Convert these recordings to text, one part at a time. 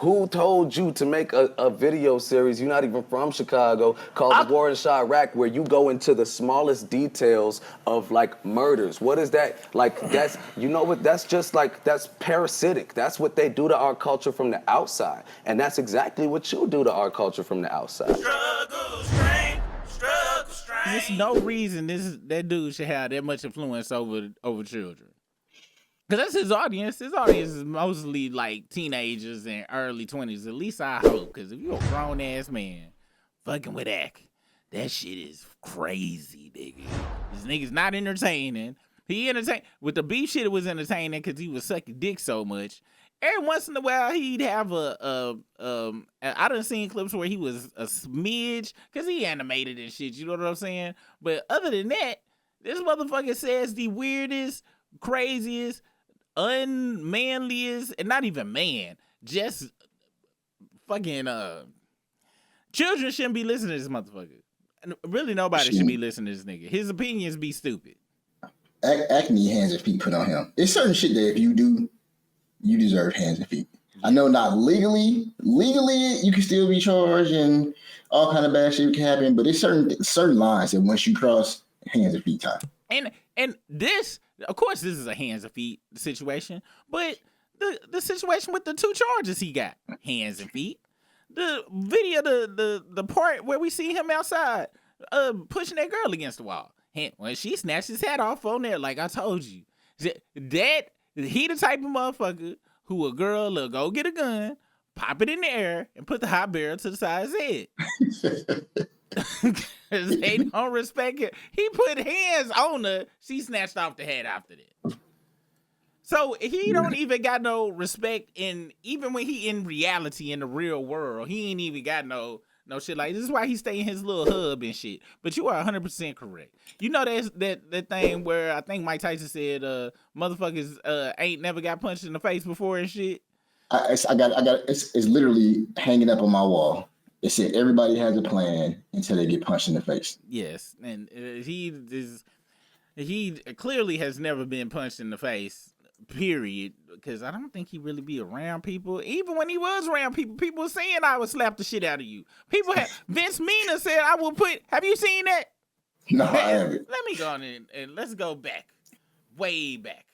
Who told you to make a video series, you're not even from Chicago, called The War in Chirac, where you go into the smallest details of like murders? What is that? Like that's, you know what, that's just like, that's parasitic. That's what they do to our culture from the outside. And that's exactly what you do to our culture from the outside. Struggle strain, struggle strain. There's no reason that dude should have that much influence over children. Because that's his audience. His audience is mostly like teenagers and early 20s. At least I hope. Because if you're a grown ass man fucking with Ak, that shit is crazy, nigga. This nigga's not entertaining. He entertained. With the beef shit, it was entertaining because he was sucking dick so much. Every once in a while, he'd have I done seen clips where he was a smidge because he animated and shit. You know what I'm saying? But other than that, this motherfucker says the weirdest, craziest, unmanliest, and not even man, just fucking children shouldn't be listening to this motherfucker. Really, nobody should be listening to this nigga. His opinions be stupid. Ak need hands and feet put on him. There's certain shit that if you do, you deserve hands and feet. I know not legally you can still be charged and all kind of bad shit can happen, but there's certain lines that once you cross, hands and feet time. And this, of course, this is a hands and feet situation, but the situation with the 2 charges he got, hands and feet. The video, the part where we see him outside, pushing that girl against the wall. When she snatched his hat off on there, like I told you, that he the type of motherfucker who a girl will go get a gun, pop it in the air, and put the hot barrel to the side of his head. Cause they don't respect it. He put hands on her. She snatched off the head after that. So he don't even got no respect even when he in reality in the real world. He ain't even got no shit like this. Is why he stay in his little hub and shit. But you are 100% correct. You know that thing where I think Mike Tyson said motherfuckers ain't never got punched in the face before and shit. It's literally hanging up on my wall. It said everybody has a plan until they get punched in the face. Yes, and he clearly has never been punched in the face, period, because I don't think he really be around people. Even when he was around people, people were saying I would slap the shit out of you. People had, Vince Mina said I will put, have you seen that? No, I haven't. Let me go on and let's go back, way back.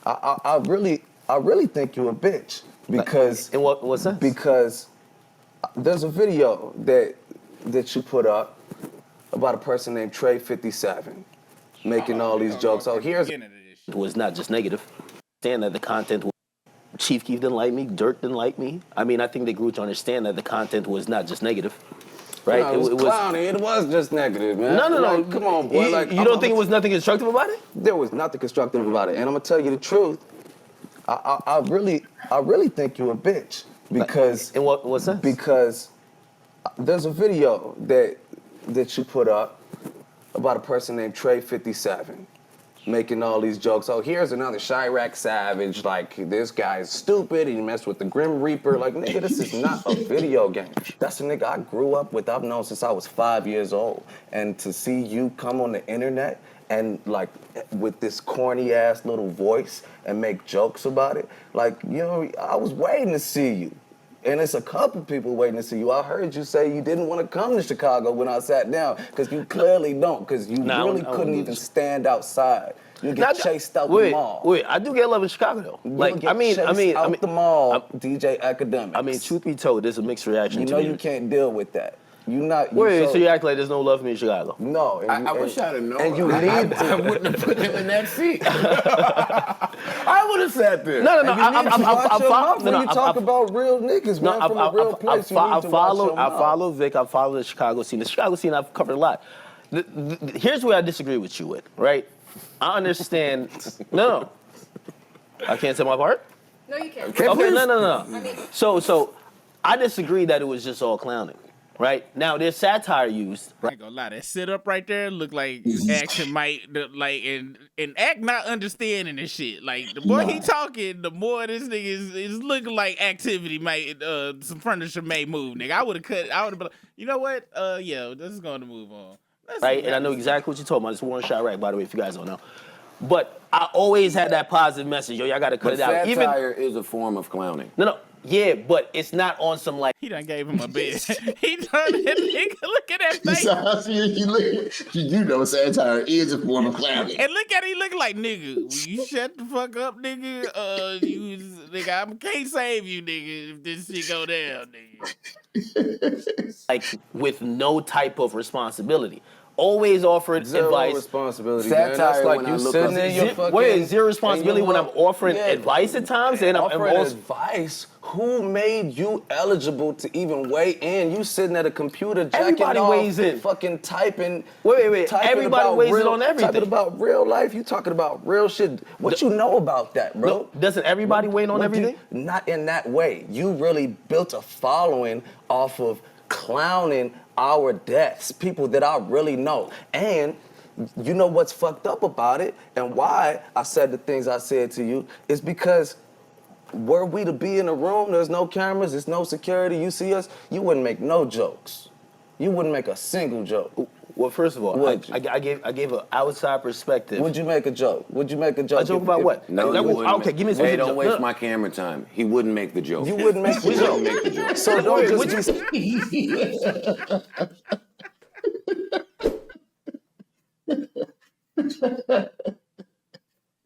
I really think you a bitch because... In what sense? Because there's a video that you put up about a person named Trey 57 making all these jokes. So here's... It was not just negative. Understand that the content was... Chief Keef didn't like me, Dirk didn't like me. I mean, I think they grew to understand that the content was not just negative. Right? No, it was clowny. It was just negative, man. No. Like, come on, boy. You don't think it was nothing constructive about it? There was nothing constructive about it. And I'm going to tell you the truth. I really think you a bitch. Because... In what sense? Because there's a video that you put up about a person named Trey 57 making all these jokes. Oh, here's another Chirac savage. Like, this guy's stupid. He messed with the Grim Reaper. Like, nigga, this is not a video game. That's a nigga I grew up with. I've known since I was 5 years old. And to see you come on the internet and, like, with this corny-ass little voice and make jokes about it, like, you know, I was waiting to see you. And it's a couple people waiting to see you. I heard you say you didn't want to come to Chicago when I sat down, because you clearly don't, because you really couldn't even stand outside. You get chased out the mall. Wait, I do get love in Chicago though. Like, I mean, the mall, DJ Akademiks. I mean, truth be told, there's a mixed reaction. You know you can't deal with that. So you act like there's no love for me in Chicago? No. I wish I'd have known. And you need to. I wouldn't have put him in that seat. I would have sat there. No. When you talk about real niggas, man, from a real place, I follow Vic. I follow the Chicago scene. The Chicago scene I've covered a lot. Here's where I disagree with you with, right? I understand. No. I can't say my part? No, you can't. Okay, no. I mean, so I disagree that it was just all clowning. Right? Now, there's satire used. I ain't gonna lie, that sit up right there look like action might, like, and Ak not understanding this shit. Like, the more he talking, the more this nigga is looking like activity might, some furniture may move, nigga. I would have been like, you know what? Yeah, this is going to move on. Right? And I know exactly what you're talking about. It's War in Chirac, by the way, if you guys don't know. But I always had that positive message. Yo, y'all got to cut it out. Satire is a form of clowning. No. Yeah, but it's not on some like. He done gave him a bed. He done that nigga. Look at that face. So how serious you look? You know satire is a form of clowning. And look at him, he look like, nigga, will you shut the fuck up, nigga? Nigga, I can't save you, nigga, if this shit go down, nigga. Like with no type of responsibility. Always offered Zero advice. responsibility, Satire man. That's like when I you look sitting up- in your fucking... Wait, zero responsibility and when you I'm offering yeah, advice at times, and I'm offering also advice. Who made you eligible to even weigh in? You sitting at a computer, jacking Everybody off, weighs in. fucking typing. Wait. typing Everybody about weighs in real, on everything. Talking about real life. You talking about real shit. What you know about that, bro? No, doesn't everybody weigh in on What do everything? not in that way. You really built a following off of clowning our deaths, people that I really know. And you know what's fucked up about it and why I said the things I said to you is because were we to be in a room, there's no cameras, there's no security, you see us, you wouldn't make no jokes. You wouldn't make a single joke. Well, first of all, Would you? I gave an outside perspective. Would you make a joke? Would you make a joke? A joke about what? No, That you was- wouldn't okay, make- give me a Hey, specific don't joke. waste No. my camera time. He wouldn't make the joke. You wouldn't make the He joke. wouldn't make the joke. So don't Wait, just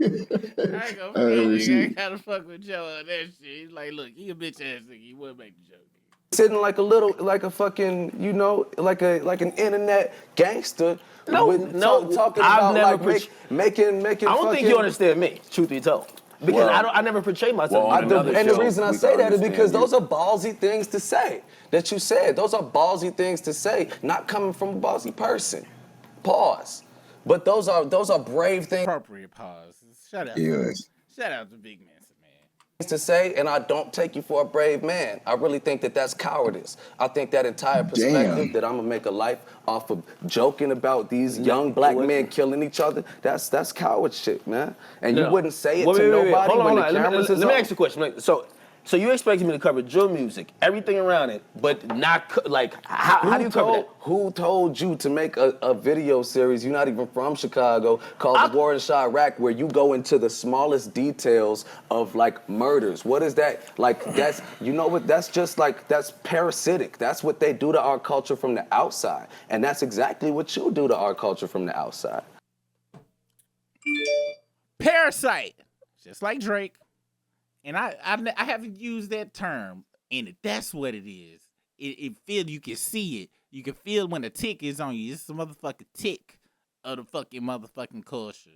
I ain't gonna nigga. I gotta fuck with Joe on that shit. He's like, look, he a bitch ass nigga. He wouldn't make the joke. sitting like a fucking, you know, like an internet gangster. Talking I've about never like making. I don't think you understand me, truth be told. Because Well- I never portray myself. Well, like that. another And the show, reason I we say can that is because understand those are ballsy things to say that you said. Those are ballsy things to say, not coming from a ballsy person. Pause. But those are brave things Appropriate pause. Shout out. Yes. Shout out to Vic Mensa, man. to say, and I don't take you for a brave man. I really think that that's cowardice. I think that entire perspective Damn. that I'm gonna make a life off of joking about these young black men killing each other, that's coward shit, man. And you wouldn't say it to nobody Hold when on. the cameras Let is me on. ask you a question. Like, so you expected me to cover drill music, everything around it, but not like how do you cover that? Who told you to make a video series, you're not even from Chicago, called The War in Chirac, where you go into the smallest details of like murders? What is that? Like that's, you know what, that's just like, that's parasitic. That's what they do to our culture from the outside. And that's exactly what you do to our culture from the outside. Parasite, just like Drake. And I haven't used that term, and that's what it is. It feel, you can see it. You can feel when a tick is on you. It's a motherfucking tick of the fucking motherfucking culture.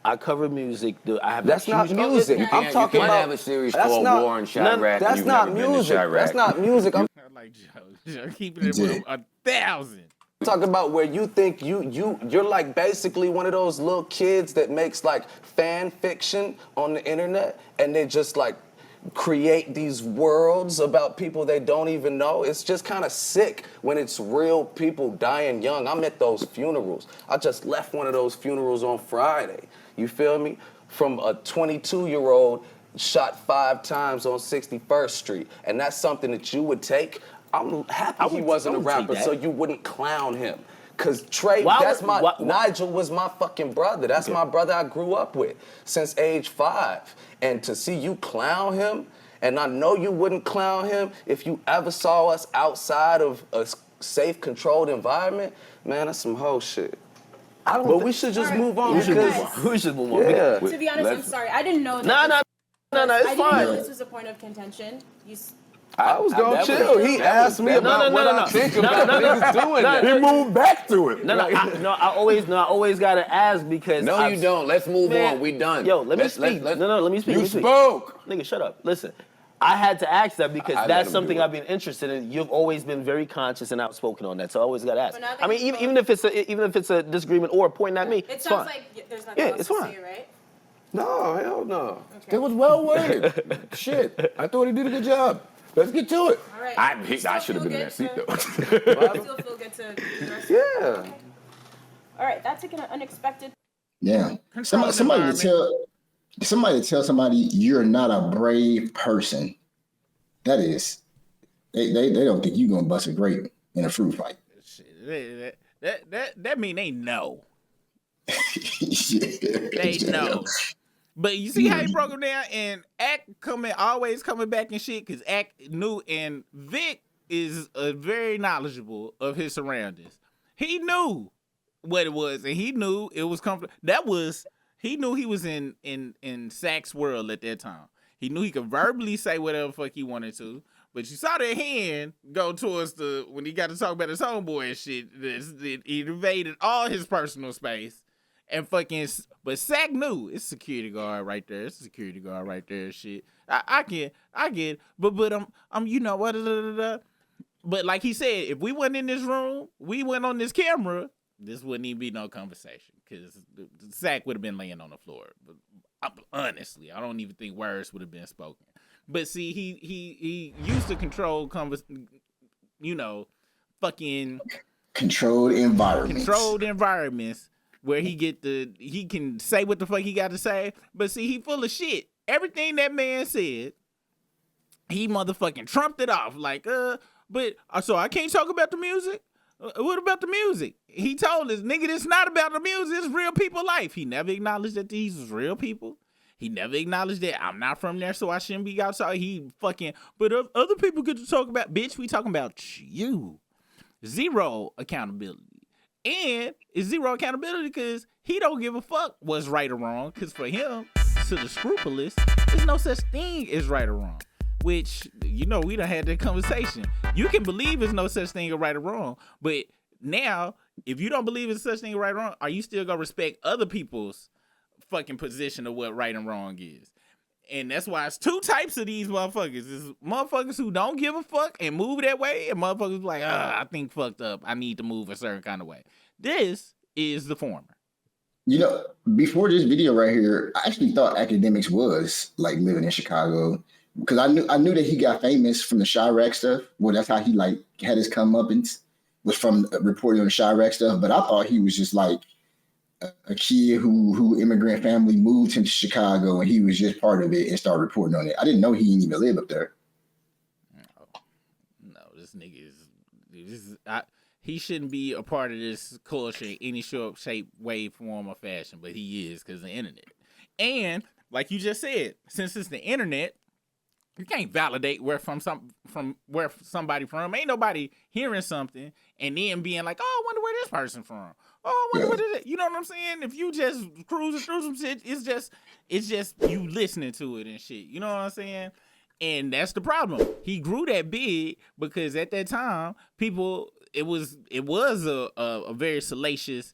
I cover music. I have That's not music. I'm talking you about. have a series that's called not- War in Chirac. and That's you've not never been to music. Chirac. That's not music. I'm I like Joe keeping it with 1,000. talking about where you think you're like basically one of those little kids that makes like fan fiction on the internet, and they just like create these worlds about people they don't even know. It's just kind of sick when it's real people dying young. I'm at those funerals. I just left one of those funerals on Friday. You feel me? From a 22-year-old shot 5 times on 61st Street. And that's something that you would take. I'm happy he wasn't a I would take rapper, that. so you wouldn't clown him. Cause Trey, Why- Nigel was my fucking brother. That's my brother I grew up with since age 5. And to see you clown him, and I know you wouldn't clown him if you ever saw us outside of a safe, controlled environment, man, that's some hoe shit. But we should just move on We should because, move We should move on. yeah. To be honest, I'm sorry. I didn't know that. No, I it's didn't know fine. this was a point of contention. I was gonna that chill. was- He that asked was- me no, about what I think about niggas doing that. He moved back to it. I always gotta ask because No, you don't. Let's move Man, on. We done. Yo, let me Let's- speak. let's- No, let me speak. You let me speak. spoke. Nigga, shut up. Listen, I had to ask that because I let that's him something do it. I've been interested in. You've always been very conscious and outspoken on that, so I always got to ask. But now that I mean, you even if it's a disagreement or pointing at me, It it's sounds fine. like there's nothing Yeah, else it's to fine. say, right? No, hell no. It was well worded. Shit. I thought he did a good job. Let's get to it. All right. I Still should have feel been in that good seat to- though. Still feel good to address it? Yeah. All right, that's an unexpected. Yeah. Control Somebody environment. to tell somebody you're not a brave person. That is, they don't think you're gonna bust a grape in a fruit fight. Shit, that mean they know. Yeah. They know. But you see how he broke him down, and Act always coming back and shit, because Act knew, and Vic is very knowledgeable of his surroundings. He knew what it was, and he knew it was comfortable. He knew he was in Sack's world at that time. He knew he could verbally say whatever the fuck he wanted to, but you saw that hand go towards when he got to talk about his homeboy and shit. It invaded all his personal space. And but Sack knew it's security guard right there. It's a security guard right there. Shit, I get, but I'm you know what? But like he said, if we went in this room, we went on this camera, this wouldn't even be no conversation because the Sack would have been laying on the floor. But honestly, I don't even think words would have been spoken. But see, he used to control fucking controlled environments. Where he can say what the fuck he got to say, but see, he full of shit. Everything that man said, he motherfucking trumped it off. Like, so I can't talk about the music? What about the music? He told us, nigga, it's not about the music, it's real people life. He never acknowledged that these was real people. He never acknowledged that I'm not from there, so I shouldn't be outside. But other people get to talk about, bitch, we talking about you. Zero accountability. And it's zero accountability because he don't give a fuck what's right or wrong. Because for him, to the scrupulous, there's no such thing as right or wrong. Which, we done had that conversation. You can believe there's no such thing as right or wrong. But now, if you don't believe there's such thing as right or wrong, are you still going to respect other people's fucking position of what right and wrong is? And that's why it's two types of these motherfuckers. It's motherfuckers who don't give a fuck and move that way, and motherfuckers like, I think fucked up. I need to move a certain kind of way. This is the former. Before this video right here, I actually thought Akademiks was like living in Chicago because I knew that he got famous from the Chirac stuff. Well, that's how he like had his comeuppance, was from reporting on the Chirac stuff. But I thought he was just like a kid who immigrant family moved him to Chicago and he was just part of it and started reporting on it. I didn't know he didn't even live up there. No, this nigga he shouldn't be a part of this culture in any shape, way, form, or fashion, but he is because of the internet. And like you just said, since it's the internet, you can't validate where somebody from. Ain't nobody hearing something and then being like, oh, I wonder where this person from. Oh, I wonder what it is. You know what I'm saying? If you just cruising through some shit, it's just you listening to it and shit. You know what I'm saying? And that's the problem. He grew that big because at that time, it was a very salacious,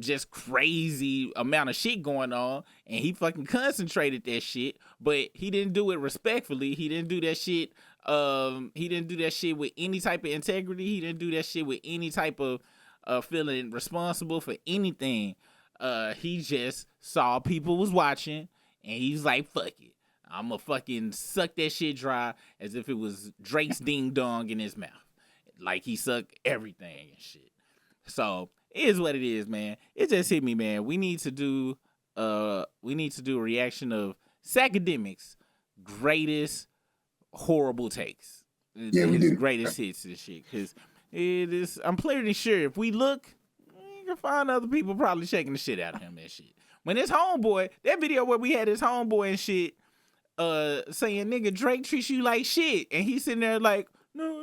just crazy amount of shit going on, and he fucking concentrated that shit, but he didn't do it respectfully. He didn't do that shit. He didn't do that shit with any type of integrity. He didn't do that shit with any type of feeling responsible for anything. He just saw people was watching, and he's like, fuck it. I'm gonna fucking suck that shit dry as if it was Drake's ding dong in his mouth. Like he sucked everything and shit. So it is what it is, man. It just hit me, man. We need to do a reaction of Akademiks' greatest horrible takes. Yeah, we his do. Greatest hits and shit. Because it is, I'm pretty sure if we look, you can find other people probably shaking the shit out of him and shit. When his homeboy, that video where we had his homeboy and shit, saying, nigga, Drake treats you like shit. And he's sitting there like, no,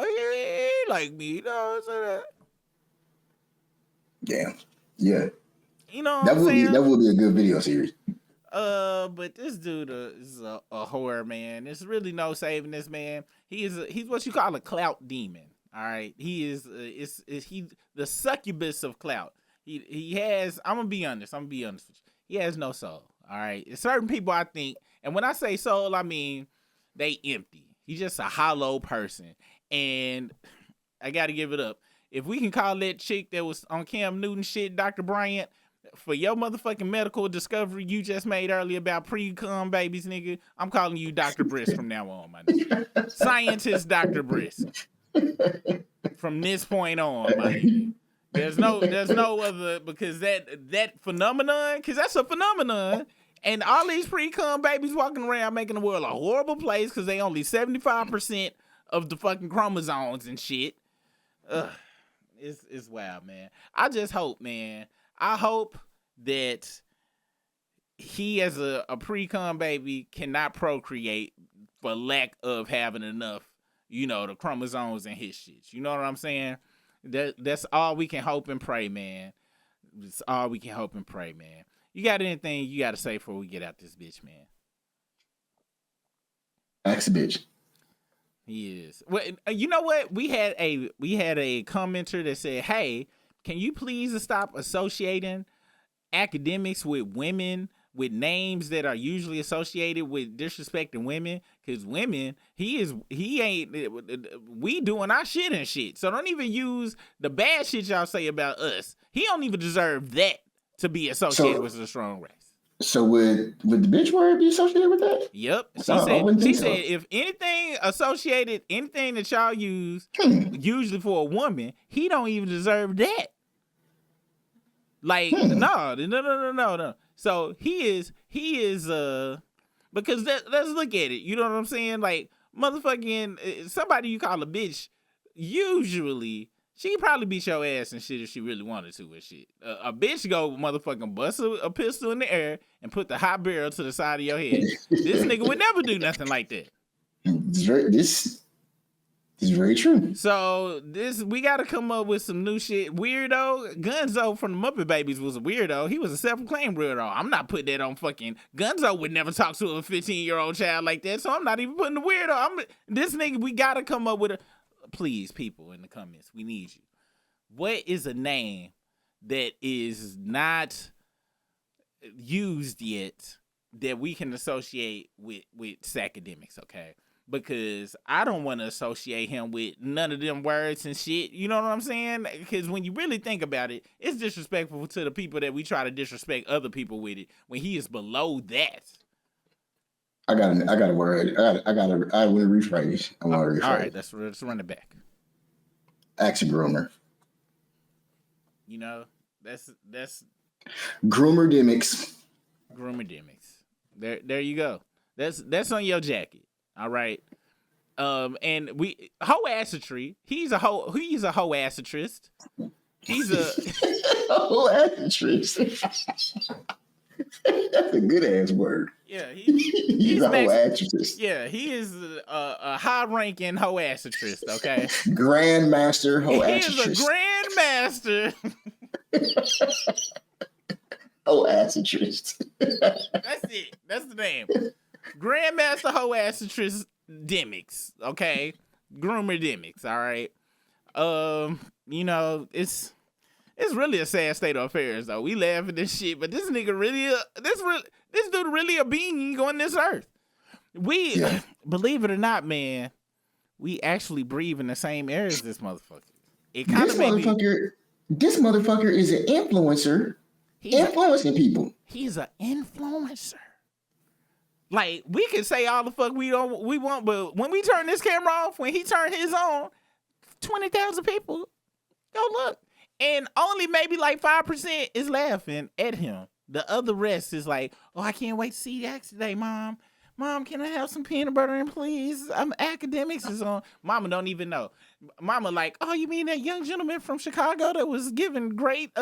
he ain't like me. No, Damn. Yeah. You know what I'm saying? That would be a good video series. But this dude is a horror, man. There's really no saving this man. He's what you call a clout demon. All right, he is he the succubus of clout. He has. I'm gonna be honest with you. He has no soul. All right, certain people I think, and when I say soul, I mean they empty. He's just a hollow person, and I got to give it up. If we can call that chick that was on Cam Newton shit, Dr. Bryant, for your motherfucking medical discovery you just made earlier about pre-cum babies, nigga, I'm calling you Dr. Brisk from now on, my nigga. Scientist Dr. Brisk. From this point on, my nigga. There's no other, because that phenomenon, because that's a phenomenon, and all these pre-cum babies walking around making the world a horrible place because they only 75% of the fucking chromosomes and shit. Ugh. It's wild, man. I just hope, man. I hope that he as a pre-cum baby cannot procreate for lack of having enough, the chromosomes and his shit. You know what I'm saying? That's all we can hope and pray, man. It's all we can hope and pray, man. You got anything you got to say before we get out this bitch, man? Ask a bitch. He is. Well, you know what? We had a commenter that said, "Hey, can you please stop associating academics with women with names that are usually associated with disrespecting women? Because women, he ain't. We doing our shit and shit. So don't even use the bad shit y'all say about us. He don't even deserve that to be associated with a strong race." So would the bitch word be associated with that? Yep. I wouldn't She think so. said if anything associated, anything that y'all use, usually for a woman, he don't even deserve that. Like, no. So he is because let's look at it. You know what I'm saying? Like, motherfucking somebody you call a bitch, usually she probably beat your ass and shit if she really wanted to and shit. A bitch go motherfucking bust a pistol in the air and put the hot barrel to the side of your head. This nigga would never do nothing like that. This is very true. So we got to come up with some new shit. Weirdo Gunzo from the Muppet Babies was a weirdo. He was a self-proclaimed weirdo. I'm not putting that on fucking Gunzo. Would never talk to a 15-year-old child like that. So I'm not even putting the weirdo. This nigga. We got to come up with a. Please, people in the comments, we need you. What is a name that is not used yet that we can associate with Akademiks, okay? Because I don't want to associate him with none of them words and shit. You know what I'm saying? Because when you really think about it, it's disrespectful to the people that we try to disrespect other people with it when he is below that. I got a word. I want to rephrase. All right, let's run it back. Axe groomer. That's Groomer Demics. Groomer Demics. There you go. That's on your jacket. All right. And hoassetry. He's a hoassetrist. He's a hoassetrist. That's a good ass word. Yeah, he's a hoassetrist. Yeah, he is a high-ranking hoassetrist. Okay, grandmaster hoassetrist. He is a grandmaster. Hoassetrist. That's it. That's the name. Grandmaster hoassetrist Demiks. Okay, groomer Demiks. All right. It's really a sad state of affairs, though. We laugh at this shit, but this nigga this dude really a being on this earth. Believe it or not, man, we actually breathe in the same air as this motherfucker. It kind of This motherfucker is an influencer, influencing people. He's an influencer. Like, we can say all the fuck we want, but when we turn this camera off, when he turned his on, 20,000 people go look. And only maybe like 5% is laughing at him. The other rest is like, oh, I can't wait to see that today, Mom. Mom, can I have some peanut butter and please? Akademiks is on. Mama don't even know. Mama like, oh, you mean that young gentleman from Chicago that was giving great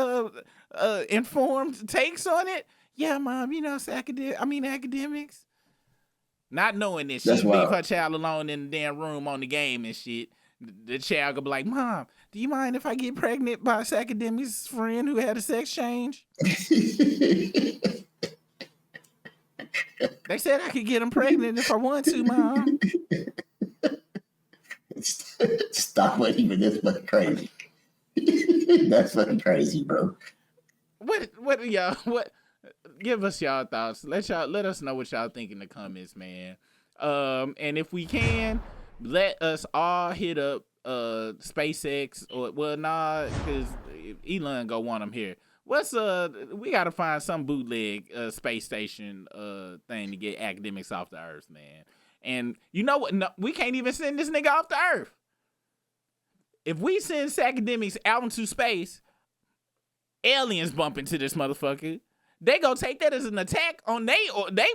informed takes on it? Yeah, Mom, it's Akademiks. Not knowing that she leave her child alone in the damn room on the game and shit. The child could be like, Mom, do you mind if I get pregnant by Akademiks' friend who had a sex change? They said I could get him pregnant if I want to, Mom. Stop waiting for this fucking crazy. That's fucking crazy, bro. What are y'all? Give us y'all thoughts. Let us know what y'all think in the comments, man. And if we can, let us all hit up SpaceX because Elon go want them here. We gotta find some bootleg space station thing to get Akademiks off the Earth, man. And you know what? No, we can't even send this nigga off the Earth. If we send Akademiks out into space, aliens bump into this motherfucker. They gonna take that as an attack on they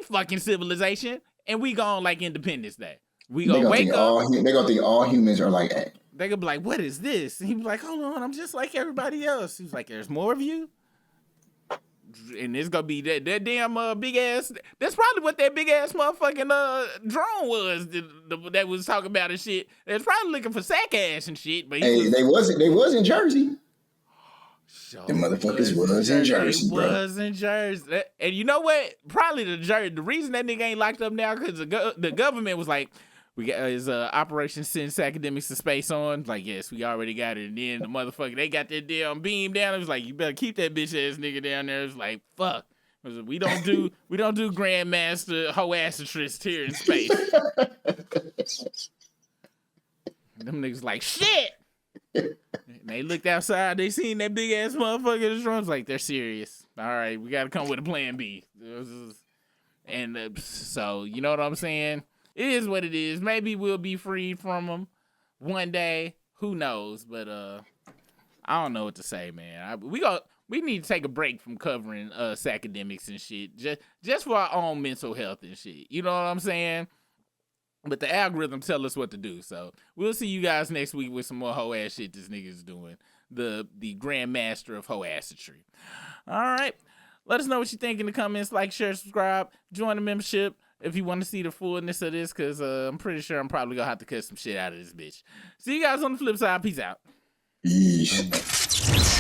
fucking civilization, and we gonna like Independence Day. We gonna wake up. They gonna think all humans are like that. They gonna be like, "What is this?" And he be like, "Hold on, I'm just like everybody else." He's like, "There's more of you." And it's gonna be that damn big ass. That's probably what that big ass motherfucking drone was that was talking about and shit. They was probably looking for sack ass and shit. But Hey, they was in Jersey. The motherfuckers was in Jersey, bro. Was in Jersey. And you know what? Probably the reason that nigga ain't locked up now because the government was like, we got his Operation Send Academics to Space on. Like, yes, we already got it. And then the motherfucker, they got that damn beam down. It was like, you better keep that bitch ass nigga down there. It was like, fuck. It was, we don't do Grandmaster Hoacitrist here in space. Them niggas like, shit. And they looked outside, they seen that big ass motherfucker in the drums, like, they're serious. All right, we gotta come with a plan B. And so, you know what I'm saying? It is what it is. Maybe we'll be freed from them one day. Who knows? But I don't know what to say, man. We need to take a break from covering academics and shit, just for our own mental health and shit. You know what I'm saying? But the algorithm tell us what to do. So we'll see you guys next week with some more hoe ass shit this nigga's doing. The grandmaster of hoacitry. All right. Let us know what you think in the comments. Like, share, subscribe, join the membership if you want to see the fullness of this, because I'm pretty sure I'm probably gonna have to cut some shit out of this bitch. See you guys on the flip side. Peace out. Yeesh.